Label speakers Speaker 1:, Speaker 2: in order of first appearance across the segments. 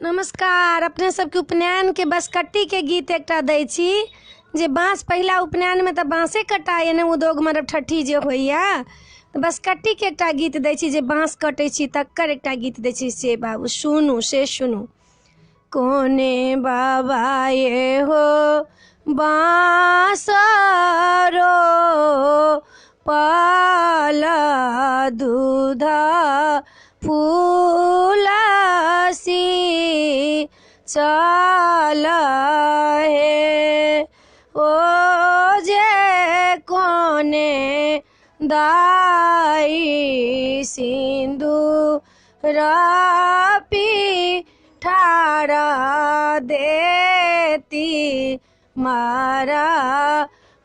Speaker 1: नमस्कार। अपने सबके उपनयन के बसकट्टी के गीत एकटा दै छी जे बाँस पहिला उपनयन में तो बाँसे कटाए ने उद्योग मरब ठठी जे होइया बसकट्टी के एकटा गीत दै छी जे बाँस कटै छी तकर एकटा गीत दै छी से बाबू सुनू से सुनू। कोने बाबा ये हो बाँस रो पाला दूध फूलसी चल हे ओ जे कोने दाई सिंदूर ठाड़ा देती मारा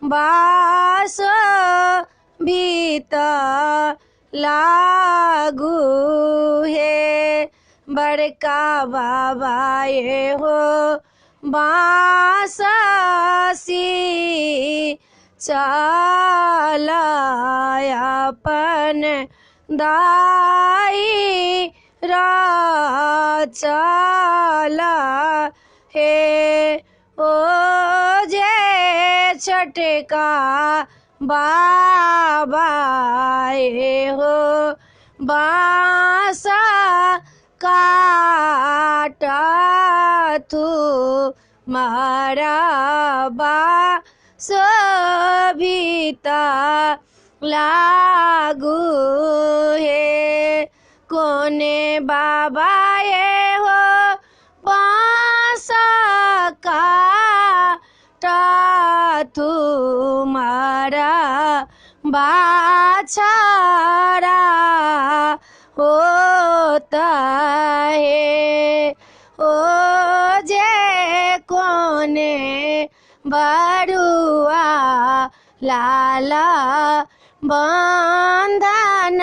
Speaker 1: बास भीतर लागू है बड़का बाबा ये हो बांसी चला अपन दाई चला हे ओ जे छटका बाबा ये हो बांसा काटा तू मारा बास भीता लागू है कोने बाबा ये हो बांस काटा तू मारा बाछारा होता है ओ जे कोने बरुआ लाला बंधन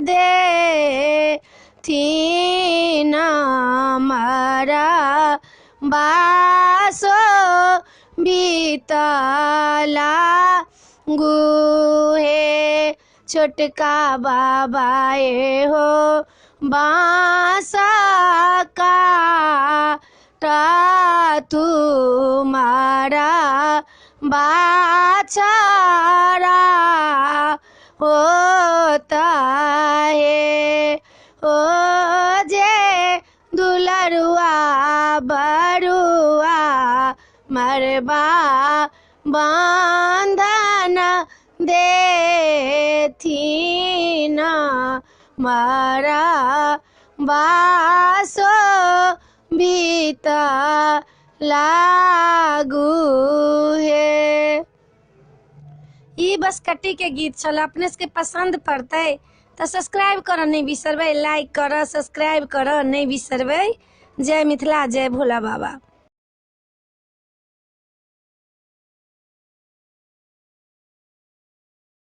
Speaker 1: दे थी न मरा बासो बीतला गुहे छोटका बाबा ये हो बांसा काटा तू मारा बाछारा होता है ओ जे दुलरुआ बरुआ मरबा बंधन दे थी न मारा बासो बीता लागू है। ई बसकट्टी के गीत चल अपने के पसंद पड़ते तो सब्सक्राइब कर नहीं बिसरबै, लाइक कर सब्सक्राइब कर नहीं बिसरबै। जय मिथिला जय भोला बाबा।